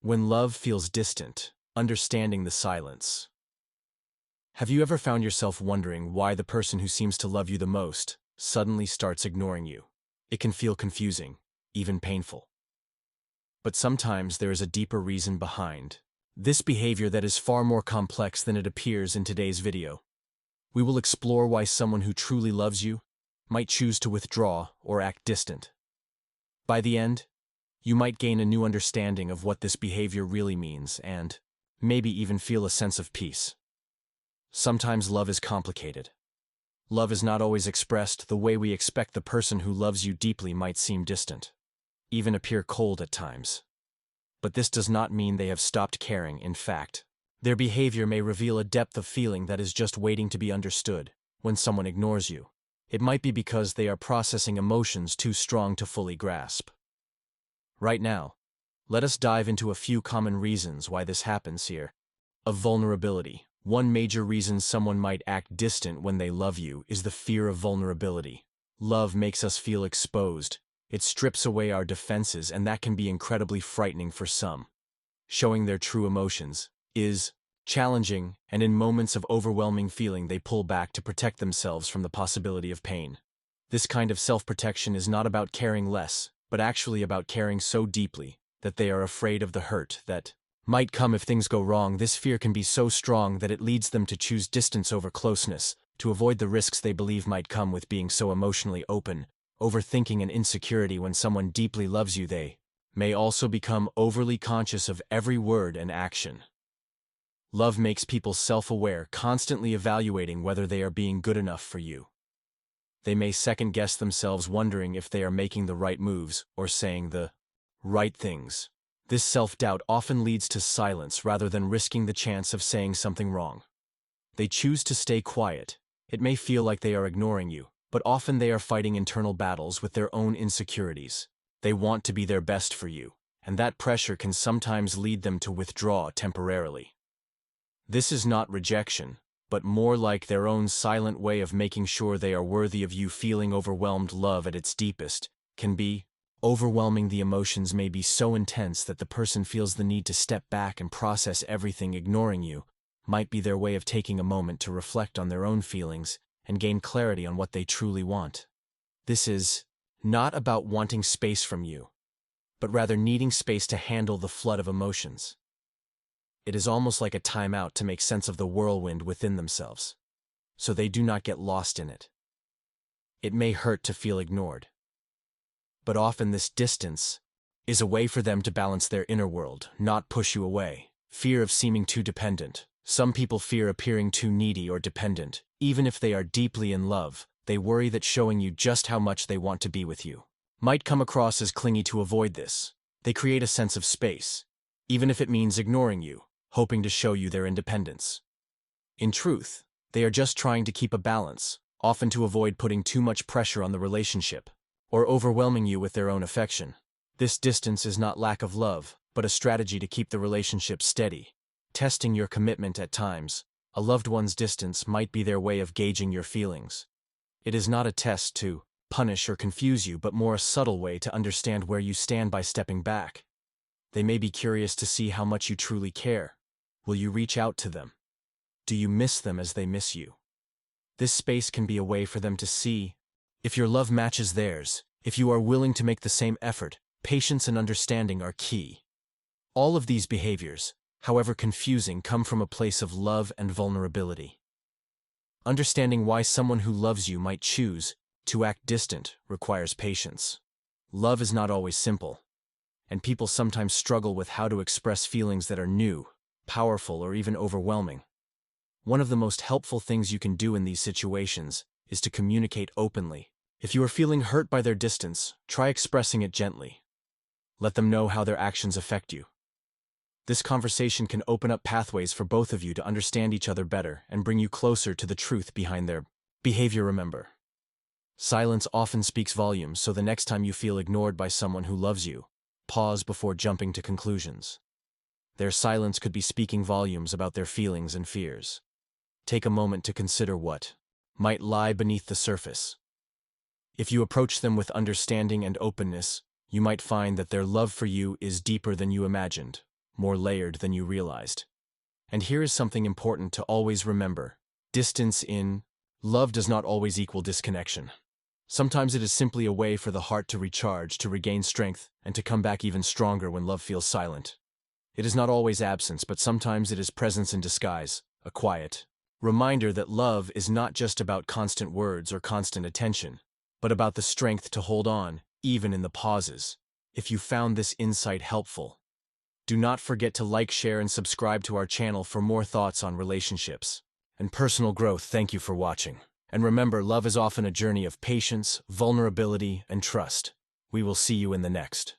When love feels distant, understanding the silence. Have you ever found yourself wondering why the person who seems to love you the most suddenly starts ignoring you? It can feel confusing, even painful. But sometimes there is a deeper reason behind this behavior that is far more complex than it appears in today's video. We will explore why someone who truly loves you might choose to withdraw or act distant. By the end, you might gain a new understanding of what this behavior really means and maybe even feel a sense of peace. Sometimes love is complicated. Love is not always expressed the way we expect. The person who loves you deeply might seem distant, even appear cold at times. But this does not mean they have stopped caring. In fact, their behavior may reveal a depth of feeling that is just waiting to be understood. When someone ignores you, it might be because they are processing emotions too strong to fully grasp. Right now, let us dive into a few common reasons why this happens here. Of vulnerability. One major reason someone might act distant when they love you is the fear of vulnerability. Love makes us feel exposed. It strips away our defenses, and that can be incredibly frightening for some. Showing their true emotions is challenging, and in moments of overwhelming feeling they pull back to protect themselves from the possibility of pain. This kind of self-protection is not about caring less, but actually about caring so deeply that they are afraid of the hurt that might come if things go wrong. This fear can be so strong that it leads them to choose distance over closeness, to avoid the risks they believe might come with being so emotionally open. Overthinking and insecurity. When someone deeply loves you, they may also become overly conscious of every word and action. Love makes people self-aware, constantly evaluating whether they are being good enough for you. They may second-guess themselves, wondering if they are making the right moves or saying the right things. This self-doubt often leads to silence rather than risking the chance of saying something wrong. They choose to stay quiet. It may feel like they are ignoring you, but often they are fighting internal battles with their own insecurities. They want to be their best for you, and that pressure can sometimes lead them to withdraw temporarily. This is not rejection, but more like their own silent way of making sure they are worthy of you. Feeling overwhelmed. Love at its deepest can be overwhelming. The emotions may be so intense that the person feels the need to step back and process everything. Ignoring you might be their way of taking a moment to reflect on their own feelings and gain clarity on what they truly want. This is not about wanting space from you, but rather needing space to handle the flood of emotions. It is almost like a timeout to make sense of the whirlwind within themselves, so they do not get lost in it. It may hurt to feel ignored, but often this distance is a way for them to balance their inner world, not push you away. Fear of seeming too dependent. Some people fear appearing too needy or dependent. Even if they are deeply in love, they worry that showing you just how much they want to be with you might come across as clingy. To avoid this, they create a sense of space, even if it means ignoring you, hoping to show you their independence. In truth, they are just trying to keep a balance, often to avoid putting too much pressure on the relationship or overwhelming you with their own affection. This distance is not lack of love, but a strategy to keep the relationship steady, testing your commitment at times. A loved one's distance might be their way of gauging your feelings. It is not a test to punish or confuse you, but more a subtle way to understand where you stand. By stepping back, they may be curious to see how much you truly care. Will you reach out to them? Do you miss them as they miss you? This space can be a way for them to see if your love matches theirs. If you are willing to make the same effort, patience and understanding are key. All of these behaviors, however confusing, come from a place of love and vulnerability. Understanding why someone who loves you might choose to act distant requires patience. Love is not always simple, and people sometimes struggle with how to express feelings that are new, powerful, or even overwhelming. One of the most helpful things you can do in these situations is to communicate openly. If you are feeling hurt by their distance, try expressing it gently. Let them know how their actions affect you. This conversation can open up pathways for both of you to understand each other better and bring you closer to the truth behind their behavior. Remember, silence often speaks volumes, so the next time you feel ignored by someone who loves you, pause before jumping to conclusions. Their silence could be speaking volumes about their feelings and fears. Take a moment to consider what might lie beneath the surface. If you approach them with understanding and openness, you might find that their love for you is deeper than you imagined. more layered than you realized. And here is something important to always remember. Distance in love does not always equal disconnection. Sometimes it is simply a way for the heart to recharge, to regain strength, and to come back even stronger when love feels silent. It is not always absence, but sometimes it is presence in disguise, a quiet reminder that love is not just about constant words or constant attention, but about the strength to hold on, even in the pauses. If you found this insight helpful, do not forget to like, share, and subscribe to our channel for more thoughts on relationships and personal growth. Thank you for watching. And remember, love is often a journey of patience, vulnerability, and trust. We will see you in the next.